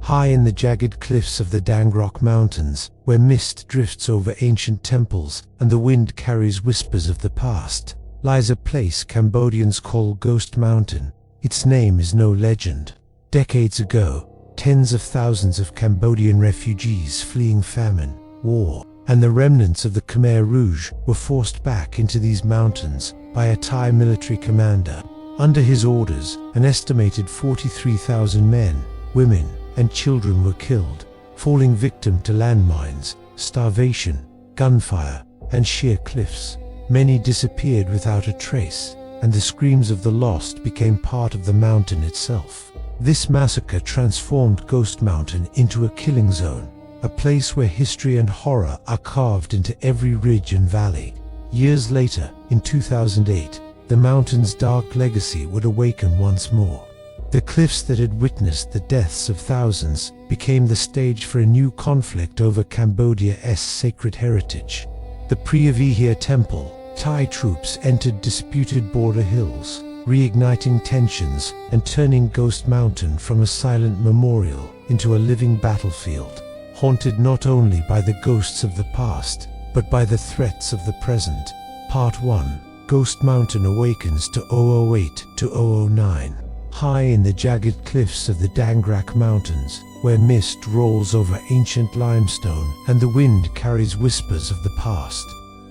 High in the jagged cliffs of the Dangrok Mountains, where mist drifts over ancient temples and the wind carries whispers of the past, lies a place Cambodians call Ghost Mountain. Its name is no legend. Decades ago, tens of thousands of Cambodian refugees fleeing famine, war, and the remnants of the Khmer Rouge were forced back into these mountains by a Thai military commander. Under his orders, an estimated 43,000 men, women, and children were killed, falling victim to landmines, starvation, gunfire, and sheer cliffs. Many disappeared without a trace, and the screams of the lost became part of the mountain itself. This massacre transformed Ghost Mountain into a killing zone, a place where history and horror are carved into every ridge and valley. Years later, in 2008, the mountain's dark legacy would awaken once more. The cliffs that had witnessed the deaths of thousands became the stage for a new conflict over Cambodia's sacred heritage. The Preah Vihear Temple, Thai troops entered disputed border hills, reigniting tensions and turning Ghost Mountain from a silent memorial into a living battlefield, haunted not only by the ghosts of the past, but by the threats of the present. Part 1. Ghost Mountain awakens to 008 to 009. High in the jagged cliffs of the Dangrok Mountains, where mist rolls over ancient limestone and the wind carries whispers of the past,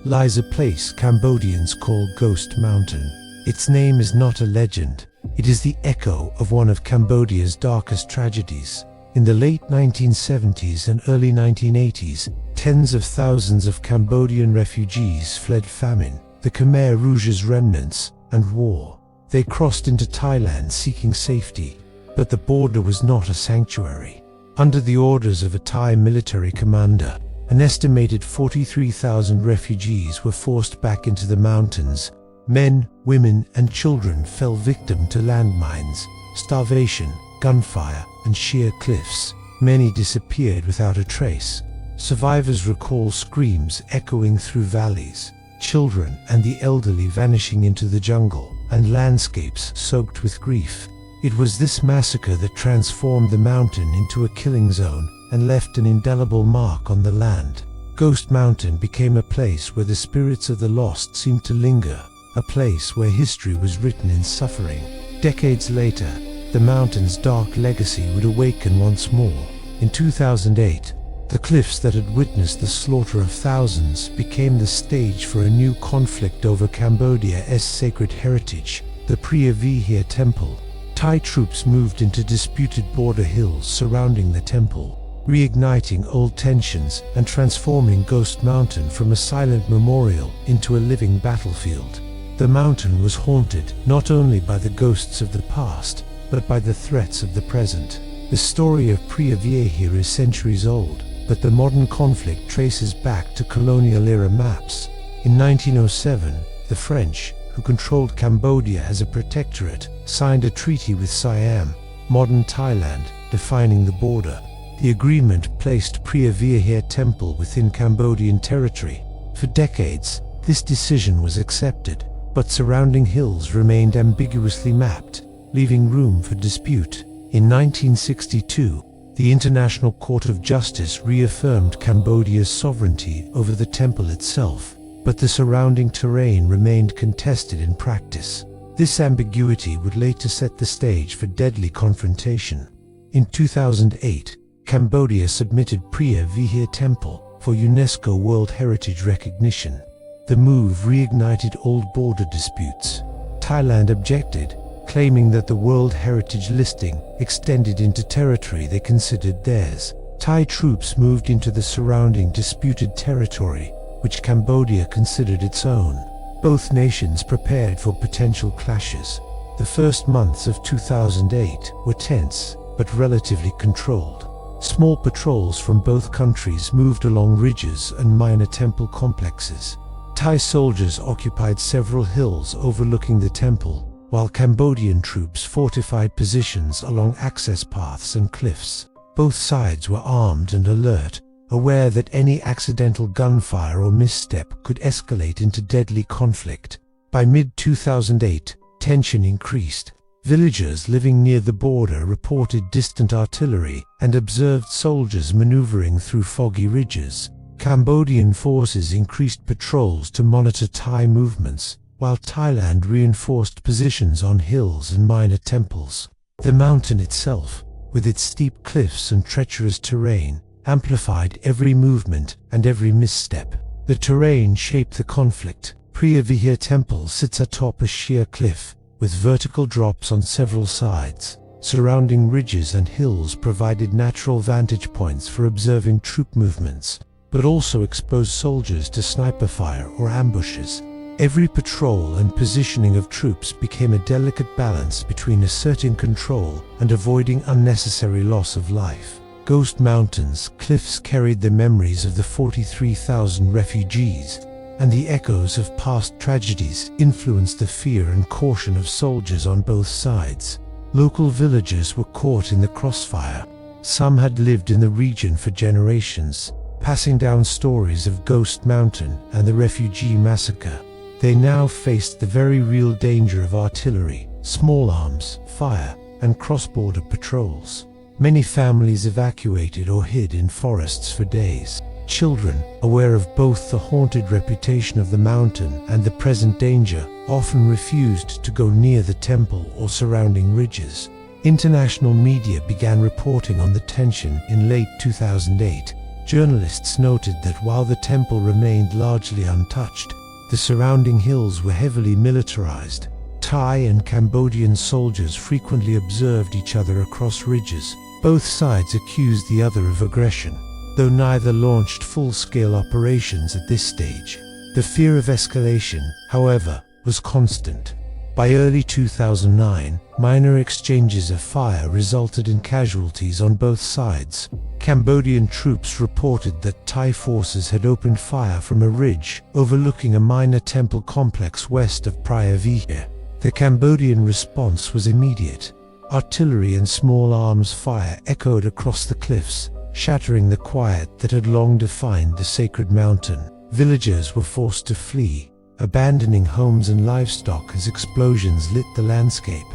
lies a place Cambodians call Ghost Mountain. Its name is not a legend. It is the echo of one of Cambodia's darkest tragedies. In the late 1970s and early 1980s, tens of thousands of Cambodian refugees fled famine, the Khmer Rouge's remnants, and war. They crossed into Thailand seeking safety, but the border was not a sanctuary. Under the orders of a Thai military commander, an estimated 43,000 refugees were forced back into the mountains. Men, women, and children fell victim to landmines, starvation, gunfire, and sheer cliffs. Many disappeared without a trace. Survivors recall screams echoing through valleys, children and the elderly vanishing into the jungle, and landscapes soaked with grief. It was this massacre that transformed the mountain into a killing zone and left an indelible mark on the land. Ghost Mountain became a place where the spirits of the lost seemed to linger, a place where history was written in suffering. Decades later, the mountain's dark legacy would awaken once more. In 2008, the cliffs that had witnessed the slaughter of thousands became the stage for a new conflict over Cambodia's sacred heritage, the Preah Vihear Temple. Thai troops moved into disputed border hills surrounding the temple, reigniting old tensions and transforming Ghost Mountain from a silent memorial into a living battlefield. The mountain was haunted not only by the ghosts of the past, but by the threats of the present. The story of Preah Vihear is centuries old, but the modern conflict traces back to colonial-era maps. In 1907, the French, who controlled Cambodia as a protectorate, signed a treaty with Siam, modern Thailand, defining the border. The agreement placed Preah Vihear Temple within Cambodian territory. For decades, this decision was accepted, but surrounding hills remained ambiguously mapped, leaving room for dispute. In 1962, the International Court of Justice reaffirmed Cambodia's sovereignty over the temple itself, but the surrounding terrain remained contested in practice. This ambiguity would later set the stage for deadly confrontation. In 2008, Cambodia submitted Preah Vihear Temple for UNESCO World Heritage recognition. The move reignited old border disputes. Thailand objected, claiming that the World Heritage listing extended into territory they considered theirs. Thai troops moved into the surrounding disputed territory, which Cambodia considered its own. Both nations prepared for potential clashes. The first months of 2008 were tense, but relatively controlled. Small patrols from both countries moved along ridges and minor temple complexes. Thai soldiers occupied several hills overlooking the temple, while Cambodian troops fortified positions along access paths and cliffs. Both sides were armed and alert, aware that any accidental gunfire or misstep could escalate into deadly conflict. By mid-2008, tension increased. Villagers living near the border reported distant artillery and observed soldiers maneuvering through foggy ridges. Cambodian forces increased patrols to monitor Thai movements, while Thailand reinforced positions on hills and minor temples. The mountain itself, with its steep cliffs and treacherous terrain, amplified every movement and every misstep. The terrain shaped the conflict. Preah Vihear Temple sits atop a sheer cliff, with vertical drops on several sides. Surrounding ridges and hills provided natural vantage points for observing troop movements, but also exposed soldiers to sniper fire or ambushes. Every patrol and positioning of troops became a delicate balance between asserting control and avoiding unnecessary loss of life. Ghost mountains, cliffs carried the memories of the 43,000 refugees, and the echoes of past tragedies influenced the fear and caution of soldiers on both sides. Local villagers were caught in the crossfire. Some had lived in the region for generations, passing down stories of Ghost Mountain and the refugee massacre. They now faced the very real danger of artillery, small arms, fire, and cross-border patrols. Many families evacuated or hid in forests for days. Children, aware of both the haunted reputation of the mountain and the present danger, often refused to go near the temple or surrounding ridges. International media began reporting on the tension in late 2008. Journalists noted that while the temple remained largely untouched, the surrounding hills were heavily militarized. Thai and Cambodian soldiers frequently observed each other across ridges. Both sides accused the other of aggression, though neither launched full-scale operations at this stage. The fear of escalation, however, was constant. By early 2009, minor exchanges of fire resulted in casualties on both sides. Cambodian troops reported that Thai forces had opened fire from a ridge overlooking a minor temple complex west of Preah Vihear. The Cambodian response was immediate. Artillery and small arms fire echoed across the cliffs, shattering the quiet that had long defined the sacred mountain. Villagers were forced to flee, abandoning homes and livestock as explosions lit the landscape.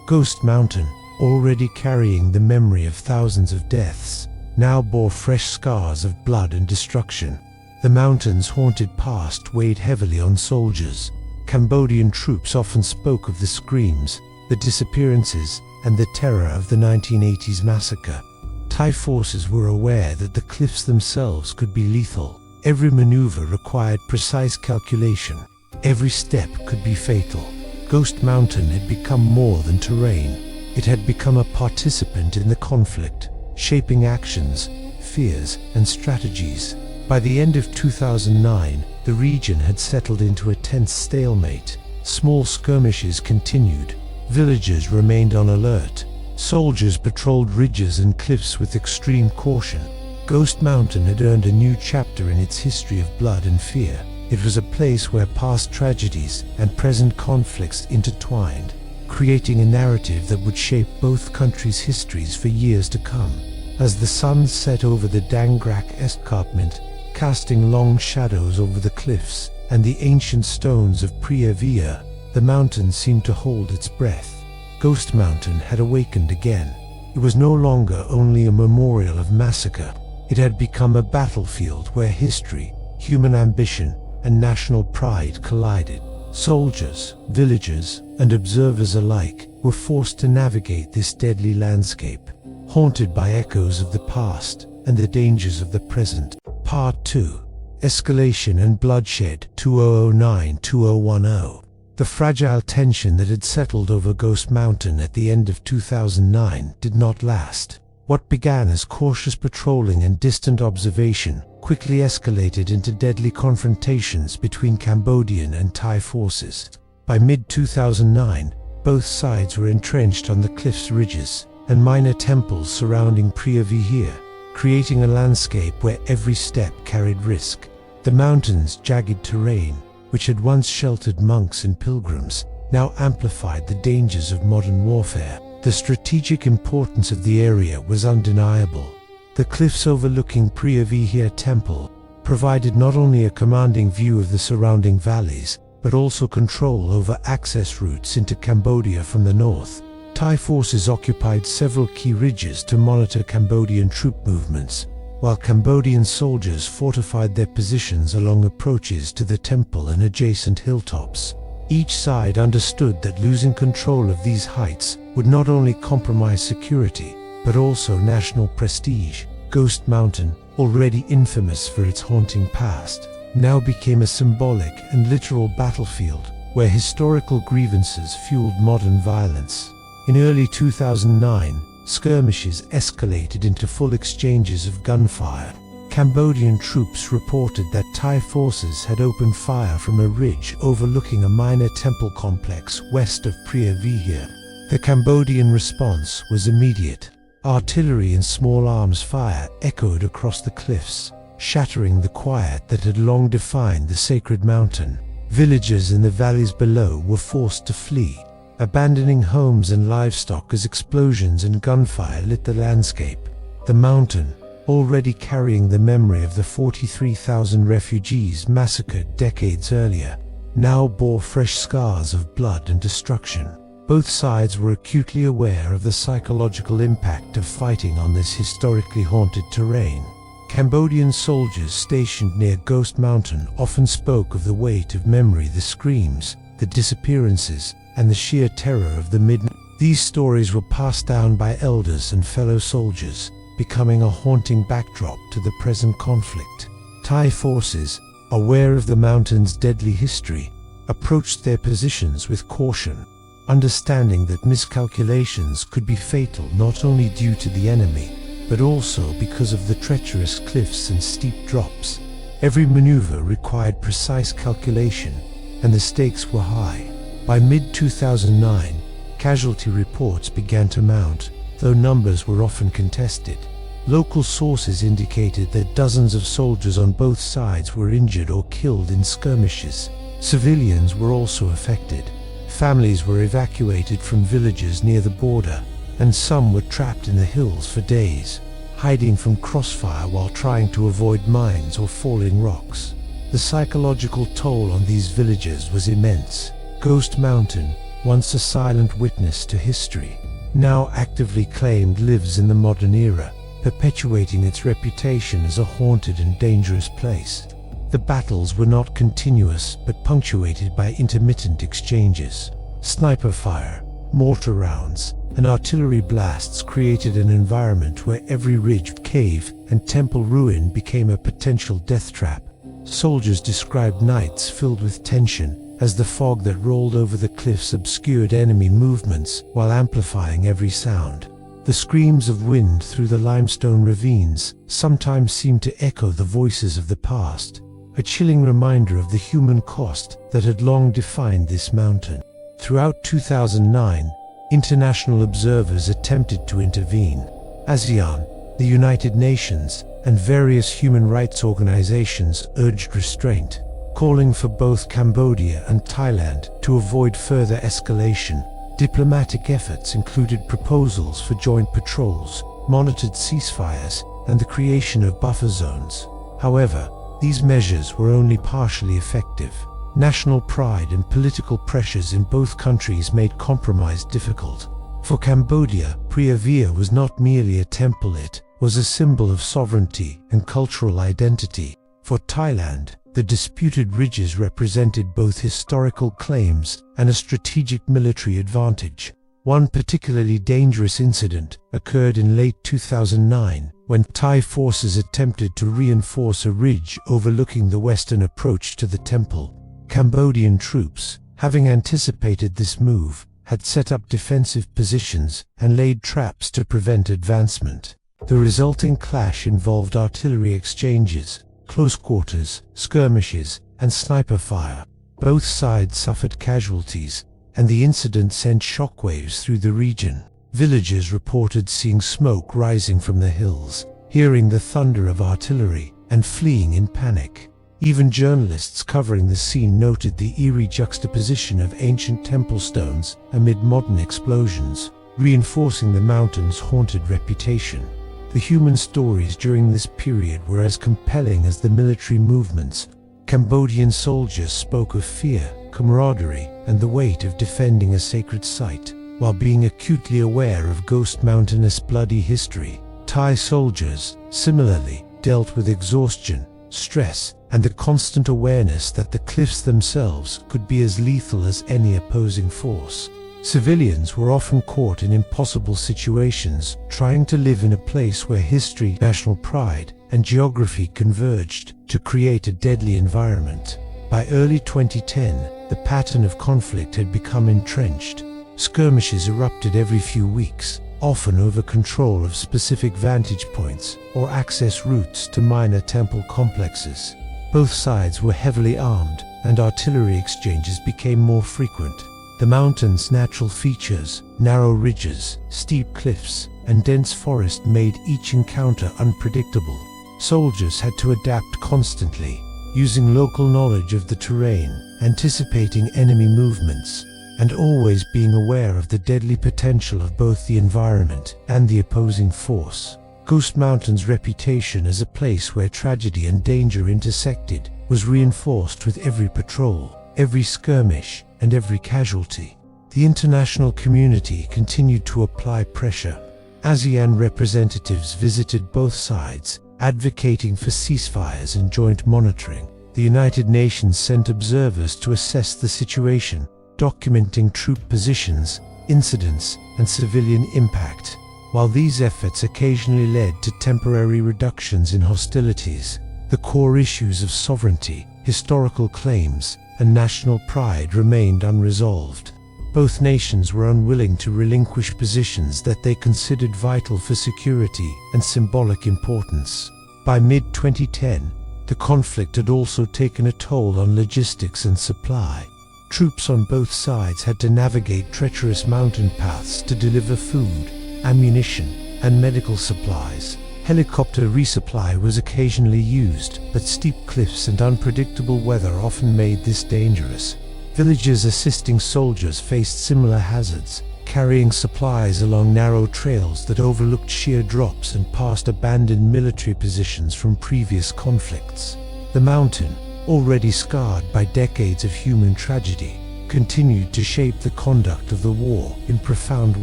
Ghost Mountain, already carrying the memory of thousands of deaths, now bore fresh scars of blood and destruction. The mountain's haunted past weighed heavily on soldiers. Cambodian troops often spoke of the screams, the disappearances, and the terror of the 1980s massacre. Thai forces were aware that the cliffs themselves could be lethal. Every maneuver required precise calculation. Every step could be fatal. Ghost Mountain had become more than terrain. It had become a participant in the conflict, shaping actions, fears, and strategies. By the end of 2009, the region had settled into a tense stalemate. Small skirmishes continued. Villagers remained on alert. Soldiers patrolled ridges and cliffs with extreme caution. Ghost Mountain had earned a new chapter in its history of blood and fear. It was a place where past tragedies and present conflicts intertwined, creating a narrative that would shape both countries' histories for years to come. As the sun set over the Dangrak escarpment, casting long shadows over the cliffs and the ancient stones of Preah Vihear, the mountain seemed to hold its breath. Ghost Mountain had awakened again. It was no longer only a memorial of massacre. It had become a battlefield where history, human ambition, and national pride collided. Soldiers, villagers, and observers alike were forced to navigate this deadly landscape, haunted by echoes of the past and the dangers of the present. Part 2. Escalation and Bloodshed, 2009-2010. The fragile tension that had settled over Ghost Mountain at the end of 2009 did not last. What began as cautious patrolling and distant observation quickly escalated into deadly confrontations between Cambodian and Thai forces. By mid-2009, both sides were entrenched on the cliff's ridges and minor temples surrounding Preah Vihear, creating a landscape where every step carried risk. The mountain's jagged terrain, which had once sheltered monks and pilgrims, now amplified the dangers of modern warfare. The strategic importance of the area was undeniable. The cliffs overlooking Preah Vihear Temple provided not only a commanding view of the surrounding valleys, but also control over access routes into Cambodia from the north. Thai forces occupied several key ridges to monitor Cambodian troop movements, while Cambodian soldiers fortified their positions along approaches to the temple and adjacent hilltops. Each side understood that losing control of these heights would not only compromise security, but also national prestige. Ghost Mountain, already infamous for its haunting past, now became a symbolic and literal battlefield where historical grievances fueled modern violence. In early 2009, skirmishes escalated into full exchanges of gunfire. Cambodian troops reported that Thai forces had opened fire from a ridge overlooking a minor temple complex west of Preah Vihear. The Cambodian response was immediate. Artillery and small arms fire echoed across the cliffs, shattering the quiet that had long defined the sacred mountain. Villagers in the valleys below were forced to flee, abandoning homes and livestock as explosions and gunfire lit the landscape. The mountain, already carrying the memory of the 43,000 refugees massacred decades earlier, now bore fresh scars of blood and destruction. Both sides were acutely aware of the psychological impact of fighting on this historically haunted terrain. Cambodian soldiers stationed near Ghost Mountain often spoke of the weight of memory, the screams, the disappearances, and the sheer terror of the midnight. These stories were passed down by elders and fellow soldiers, becoming a haunting backdrop to the present conflict. Thai forces, aware of the mountain's deadly history, approached their positions with caution, understanding that miscalculations could be fatal not only due to the enemy, but also because of the treacherous cliffs and steep drops. Every maneuver required precise calculation, and the stakes were high. By mid-2009, casualty reports began to mount, though numbers were often contested. Local sources indicated that dozens of soldiers on both sides were injured or killed in skirmishes. Civilians were also affected. Families were evacuated from villages near the border, and some were trapped in the hills for days, hiding from crossfire while trying to avoid mines or falling rocks. The psychological toll on these villagers was immense. Ghost Mountain, once a silent witness to history, now actively claimed lives in the modern era, perpetuating its reputation as a haunted and dangerous place. The battles were not continuous but punctuated by intermittent exchanges. Sniper fire, mortar rounds, and artillery blasts created an environment where every ridge, cave, and temple ruin became a potential death trap. Soldiers described nights filled with tension, as the fog that rolled over the cliffs obscured enemy movements while amplifying every sound. The screams of wind through the limestone ravines sometimes seemed to echo the voices of the past, a chilling reminder of the human cost that had long defined this mountain. Throughout 2009, international observers attempted to intervene. ASEAN, the United Nations, and various human rights organizations urged restraint, calling for both Cambodia and Thailand to avoid further escalation. Diplomatic efforts included proposals for joint patrols, monitored ceasefires, and the creation of buffer zones. However, these measures were only partially effective. National pride and political pressures in both countries made compromise difficult. For Cambodia, Preah Vihear was not merely a temple, it was a symbol of sovereignty and cultural identity. For Thailand, the disputed ridges represented both historical claims and a strategic military advantage. One particularly dangerous incident occurred in late 2009 when Thai forces attempted to reinforce a ridge overlooking the western approach to the temple. Cambodian troops, having anticipated this move, had set up defensive positions and laid traps to prevent advancement. The resulting clash involved artillery exchanges, close quarters, skirmishes, and sniper fire. Both sides suffered casualties, and the incident sent shockwaves through the region. Villagers reported seeing smoke rising from the hills, hearing the thunder of artillery, and fleeing in panic. Even journalists covering the scene noted the eerie juxtaposition of ancient temple stones amid modern explosions, reinforcing the mountain's haunted reputation. The human stories during this period were as compelling as the military movements. Cambodian soldiers spoke of fear, camaraderie, and the weight of defending a sacred site, while being acutely aware of Ghost Mountain's bloody history. Thai soldiers, similarly, dealt with exhaustion, stress, and the constant awareness that the cliffs themselves could be as lethal as any opposing force. Civilians were often caught in impossible situations, trying to live in a place where history, national pride, and geography converged to create a deadly environment. By early 2010, the pattern of conflict had become entrenched. Skirmishes erupted every few weeks, often over control of specific vantage points or access routes to minor temple complexes. Both sides were heavily armed, and artillery exchanges became more frequent. The mountain's natural features, narrow ridges, steep cliffs, and dense forest made each encounter unpredictable. Soldiers had to adapt constantly, using local knowledge of the terrain, anticipating enemy movements, and always being aware of the deadly potential of both the environment and the opposing force. Ghost Mountain's reputation as a place where tragedy and danger intersected was reinforced with every patrol, every skirmish, and every casualty. The international community continued to apply pressure. ASEAN representatives visited both sides, advocating for ceasefires and joint monitoring. The United Nations sent observers to assess the situation, documenting troop positions, incidents, and civilian impact. While these efforts occasionally led to temporary reductions in hostilities, the core issues of sovereignty, historical claims, and national pride remained unresolved. Both nations were unwilling to relinquish positions that they considered vital for security and symbolic importance. By mid-2010, the conflict had also taken a toll on logistics and supply. Troops on both sides had to navigate treacherous mountain paths to deliver food, ammunition, and medical supplies. Helicopter resupply was occasionally used, but steep cliffs and unpredictable weather often made this dangerous. Villagers assisting soldiers faced similar hazards, carrying supplies along narrow trails that overlooked sheer drops and past abandoned military positions from previous conflicts. The mountain, already scarred by decades of human tragedy, continued to shape the conduct of the war in profound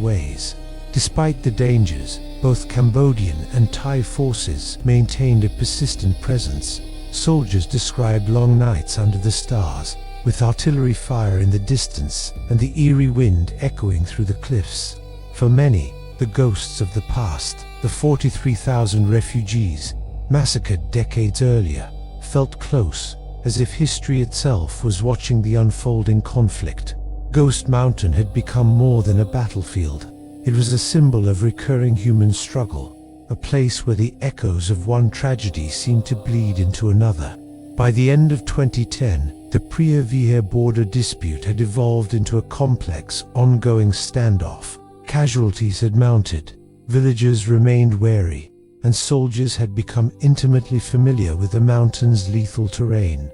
ways. Despite the dangers, both Cambodian and Thai forces maintained a persistent presence. Soldiers described long nights under the stars, with artillery fire in the distance and the eerie wind echoing through the cliffs. For many, the ghosts of the past, the 43,000 refugees, massacred decades earlier, felt close, as if history itself was watching the unfolding conflict. Ghost Mountain had become more than a battlefield. It was a symbol of recurring human struggle, a place where the echoes of one tragedy seemed to bleed into another. By the end of 2010, the Preah Vihear border dispute had evolved into a complex, ongoing standoff. Casualties had mounted, villagers remained wary, and soldiers had become intimately familiar with the mountain's lethal terrain.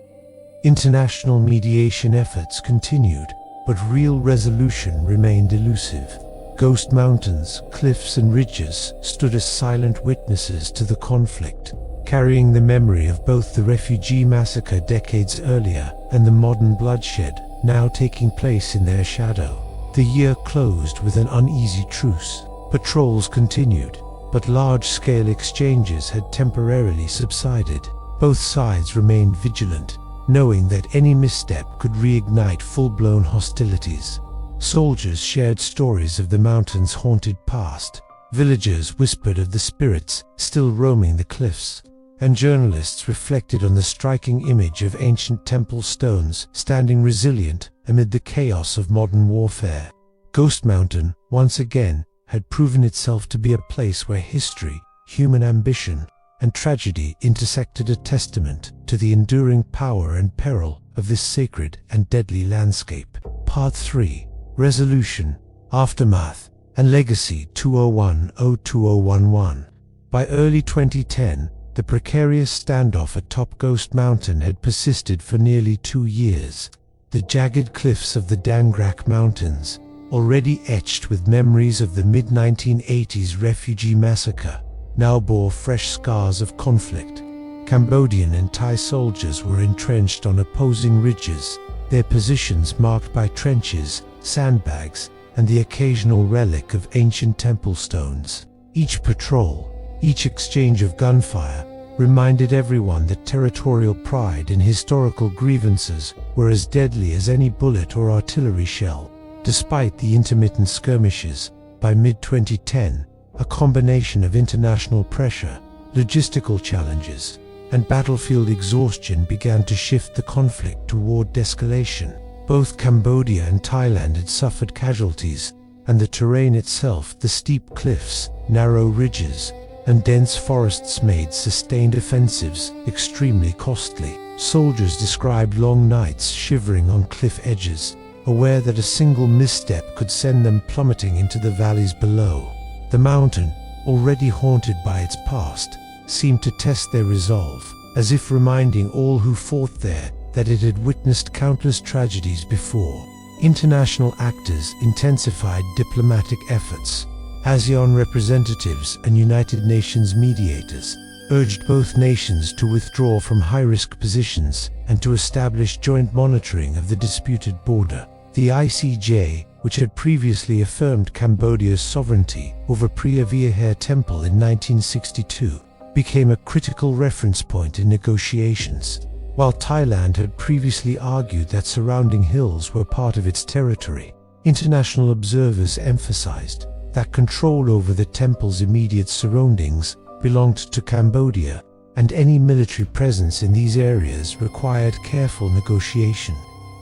International mediation efforts continued, but real resolution remained elusive. Ghost mountains, cliffs, and ridges stood as silent witnesses to the conflict, carrying the memory of both the refugee massacre decades earlier and the modern bloodshed now taking place in their shadow. The year closed with an uneasy truce. Patrols continued, but large-scale exchanges had temporarily subsided. Both sides remained vigilant, knowing that any misstep could reignite full-blown hostilities. Soldiers shared stories of the mountain's haunted past, villagers whispered of the spirits still roaming the cliffs, and journalists reflected on the striking image of ancient temple stones standing resilient amid the chaos of modern warfare. Ghost Mountain, once again, had proven itself to be a place where history, human ambition, and tragedy intersected, a testament to the enduring power and peril of this sacred and deadly landscape. Part 3. Resolution, Aftermath, and Legacy 2010-2011. By early 2010, the precarious standoff atop Ghost Mountain had persisted for nearly 2 years. The jagged cliffs of the Dangrak Mountains, already etched with memories of the mid-1980s refugee massacre, now bore fresh scars of conflict. Cambodian and Thai soldiers were entrenched on opposing ridges, their positions marked by trenches, sandbags, and the occasional relic of ancient temple stones. Each patrol, each exchange of gunfire, reminded everyone that territorial pride and historical grievances were as deadly as any bullet or artillery shell. Despite the intermittent skirmishes, by mid-2010, a combination of international pressure, logistical challenges, and battlefield exhaustion began to shift the conflict toward escalation. Both Cambodia and Thailand had suffered casualties, and the terrain itself, the steep cliffs, narrow ridges, and dense forests made sustained offensives extremely costly. Soldiers described long nights shivering on cliff edges, aware that a single misstep could send them plummeting into the valleys below. The mountain, already haunted by its past, seemed to test their resolve, as if reminding all who fought there that it had witnessed countless tragedies before. International actors intensified diplomatic efforts. ASEAN representatives and United Nations mediators urged both nations to withdraw from high-risk positions and to establish joint monitoring of the disputed border. The ICJ, which had previously affirmed Cambodia's sovereignty over Preah Vihear Temple in 1962, became a critical reference point in negotiations. While Thailand had previously argued that surrounding hills were part of its territory, international observers emphasized that control over the temple's immediate surroundings belonged to Cambodia, and any military presence in these areas required careful negotiation.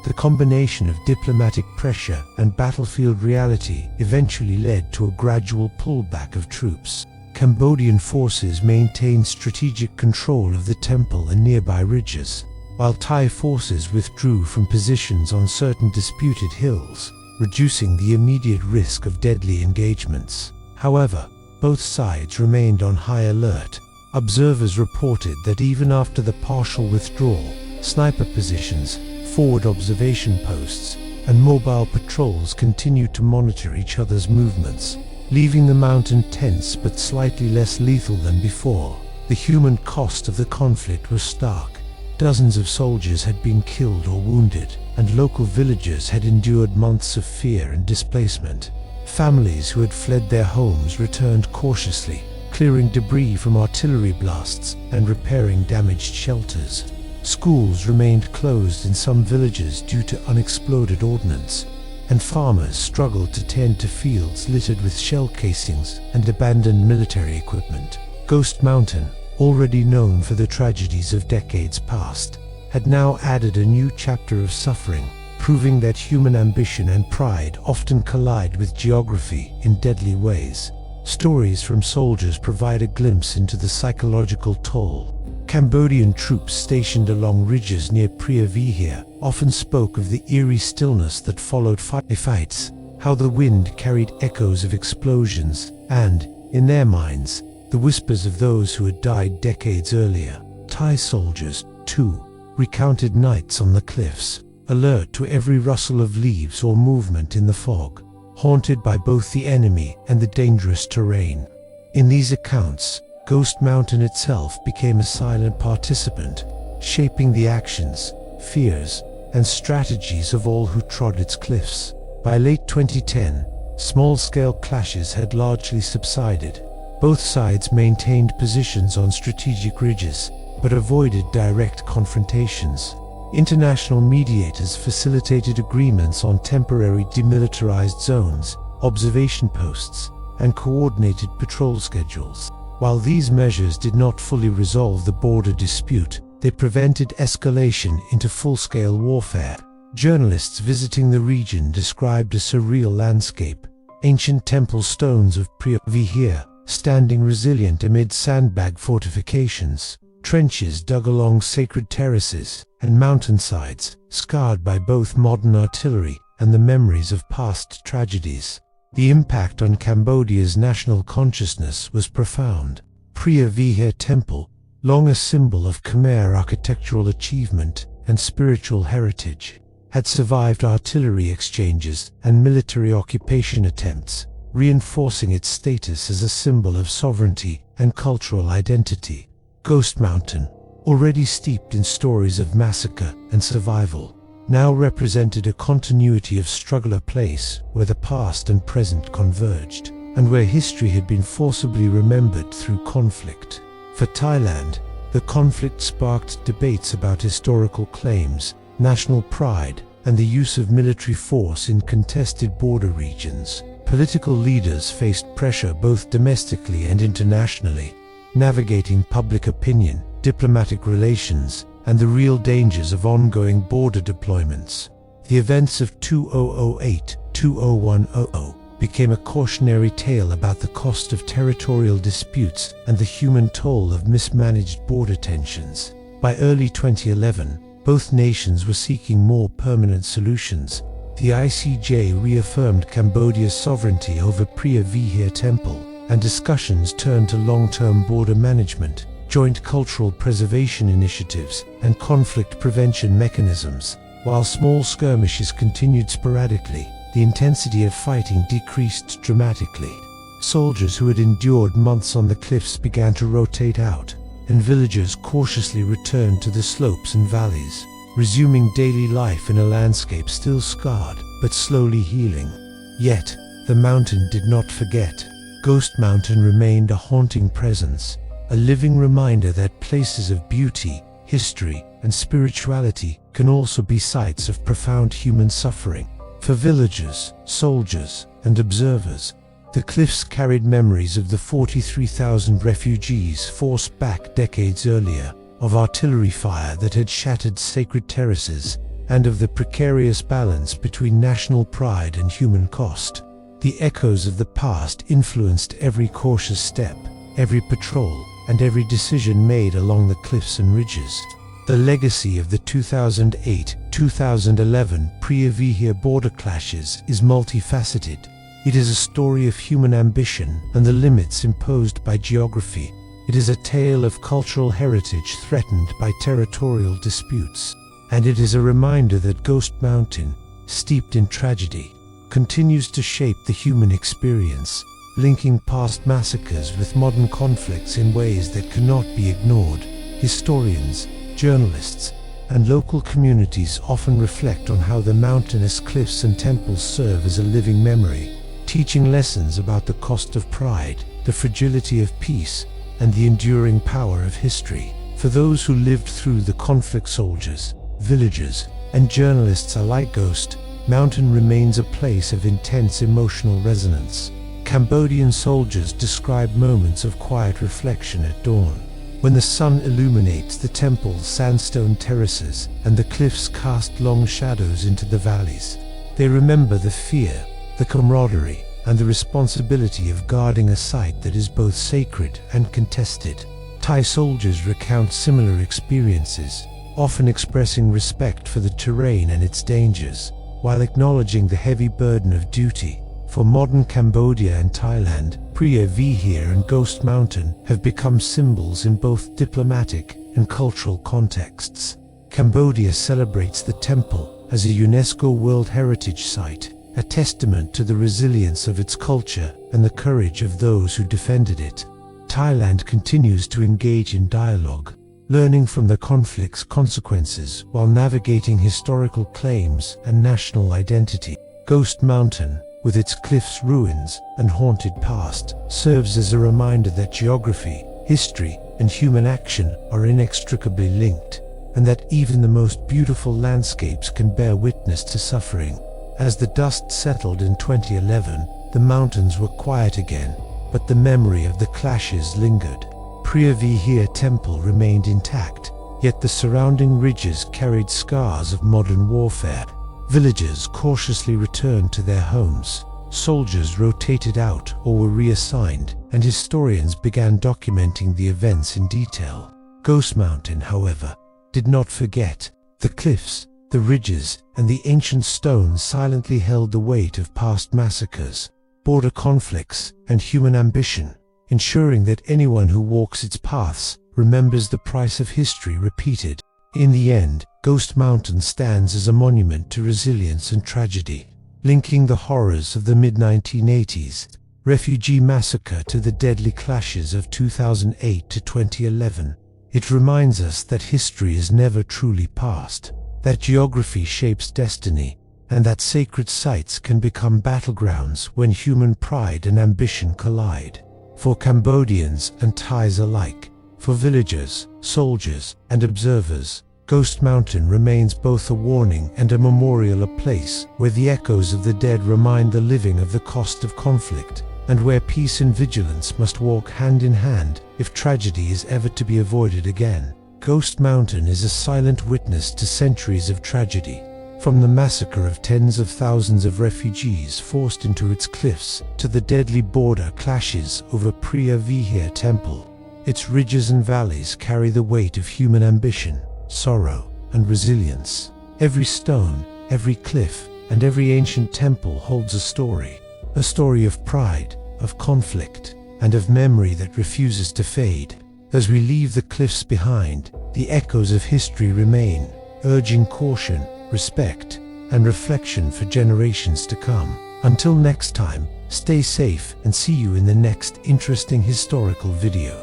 The combination of diplomatic pressure and battlefield reality eventually led to a gradual pullback of troops. Cambodian forces maintained strategic control of the temple and nearby ridges, while Thai forces withdrew from positions on certain disputed hills, reducing the immediate risk of deadly engagements. However, both sides remained on high alert. Observers reported that even after the partial withdrawal, sniper positions, forward observation posts, and mobile patrols continued to monitor each other's movements, leaving the mountain tense but slightly less lethal than before. The human cost of the conflict was stark. Dozens of soldiers had been killed or wounded, and local villagers had endured months of fear and displacement. Families who had fled their homes returned cautiously, clearing debris from artillery blasts and repairing damaged shelters. Schools remained closed in some villages due to unexploded ordnance, and farmers struggled to tend to fields littered with shell casings and abandoned military equipment. Ghost Mountain, already known for the tragedies of decades past, had now added a new chapter of suffering, proving that human ambition and pride often collide with geography in deadly ways. Stories from soldiers provide a glimpse into the psychological toll. Cambodian troops stationed along ridges near Preah Vihear often spoke of the eerie stillness that followed fights, how the wind carried echoes of explosions and, in their minds, the whispers of those who had died decades earlier. Thai soldiers, too, recounted nights on the cliffs, alert to every rustle of leaves or movement in the fog, haunted by both the enemy and the dangerous terrain. In these accounts, Ghost Mountain itself became a silent participant, shaping the actions, fears, and strategies of all who trod its cliffs. By late 2010, small-scale clashes had largely subsided. Both sides maintained positions on strategic ridges, but avoided direct confrontations. International mediators facilitated agreements on temporary demilitarized zones, observation posts, and coordinated patrol schedules. While these measures did not fully resolve the border dispute, they prevented escalation into full-scale warfare. Journalists visiting the region described a surreal landscape: ancient temple stones of Preah Vihear standing resilient amid sandbag fortifications, trenches dug along sacred terraces, and mountainsides scarred by both modern artillery and the memories of past tragedies. The impact on Cambodia's national consciousness was profound. Preah Vihear Temple, long a symbol of Khmer architectural achievement and spiritual heritage, had survived artillery exchanges and military occupation attempts, reinforcing its status as a symbol of sovereignty and cultural identity. Ghost Mountain, already steeped in stories of massacre and survival, now represented a continuity of struggle, a place where the past and present converged, and where history had been forcibly remembered through conflict. For Thailand, the conflict sparked debates about historical claims, national pride, and the use of military force in contested border regions. Political leaders faced pressure both domestically and internationally, navigating public opinion, diplomatic relations, and the real dangers of ongoing border deployments. The events of 2008-2010 became a cautionary tale about the cost of territorial disputes and the human toll of mismanaged border tensions. By early 2011, both nations were seeking more permanent solutions. The ICJ reaffirmed Cambodia's sovereignty over Preah Vihear Temple, and discussions turned to long-term border management, joint cultural preservation initiatives, and conflict prevention mechanisms. While small skirmishes continued sporadically, the intensity of fighting decreased dramatically. Soldiers who had endured months on the cliffs began to rotate out, and villagers cautiously returned to the slopes and valleys, resuming daily life in a landscape still scarred, but slowly healing. Yet, the mountain did not forget. Ghost Mountain remained a haunting presence, a living reminder that places of beauty, history, and spirituality can also be sites of profound human suffering. For villagers, soldiers, and observers, the cliffs carried memories of the 43,000 refugees forced back decades earlier, of artillery fire that had shattered sacred terraces, and of the precarious balance between national pride and human cost. The echoes of the past influenced every cautious step, every patrol, and every decision made along the cliffs and ridges. The legacy of the 2008-2011 Preah Vihear border clashes is multifaceted. It is a story of human ambition and the limits imposed by geography. It is a tale of cultural heritage threatened by territorial disputes. And it is a reminder that Ghost Mountain, steeped in tragedy, continues to shape the human experience, linking past massacres with modern conflicts in ways that cannot be ignored. Historians, journalists, and local communities often reflect on how the mountainous cliffs and temples serve as a living memory, teaching lessons about the cost of pride, the fragility of peace, and the enduring power of history. For those who lived through the conflict, soldiers, villagers, and journalists alike, Ghost Mountain remains a place of intense emotional resonance. Cambodian soldiers describe moments of quiet reflection at dawn, when the sun illuminates the temple's sandstone terraces and the cliffs cast long shadows into the valleys. They remember the fear, the camaraderie, and the responsibility of guarding a site that is both sacred and contested. Thai soldiers recount similar experiences, often expressing respect for the terrain and its dangers, while acknowledging the heavy burden of duty. For modern Cambodia and Thailand, Preah Vihear and Ghost Mountain have become symbols in both diplomatic and cultural contexts. Cambodia celebrates the temple as a UNESCO World Heritage Site, a testament to the resilience of its culture and the courage of those who defended it. Thailand continues to engage in dialogue, learning from the conflict's consequences while navigating historical claims and national identity. Ghost Mountain, with its cliffs, ruins, and haunted past, serves as a reminder that geography, history, and human action are inextricably linked, and that even the most beautiful landscapes can bear witness to suffering. As the dust settled in 2011, the mountains were quiet again, but the memory of the clashes lingered. Preah Vihear Temple remained intact, yet the surrounding ridges carried scars of modern warfare. Villagers cautiously returned to their homes, soldiers rotated out or were reassigned, and historians began documenting the events in detail. Ghost Mountain, however, did not forget. The cliffs, the ridges, and the ancient stones silently held the weight of past massacres, border conflicts, and human ambition, ensuring that anyone who walks its paths remembers the price of history repeated. In the end, Ghost Mountain stands as a monument to resilience and tragedy, linking the horrors of the mid-1980s refugee massacre to the deadly clashes of 2008 to 2011. It reminds us that history is never truly past, that geography shapes destiny, and that sacred sites can become battlegrounds when human pride and ambition collide. For Cambodians and Thais alike, for villagers, soldiers, and observers, Ghost Mountain remains both a warning and a memorial, a place where the echoes of the dead remind the living of the cost of conflict, and where peace and vigilance must walk hand in hand if tragedy is ever to be avoided again. Ghost Mountain is a silent witness to centuries of tragedy, from the massacre of tens of thousands of refugees forced into its cliffs to the deadly border clashes over Preah Vihear Temple. Its ridges and valleys carry the weight of human ambition, sorrow, and resilience. Every stone, every cliff, and every ancient temple holds a story of pride, of conflict, and of memory that refuses to fade. As we leave the cliffs behind, the echoes of history remain, urging caution, respect, and reflection for generations to come. Until next time, stay safe and see you in the next interesting historical video.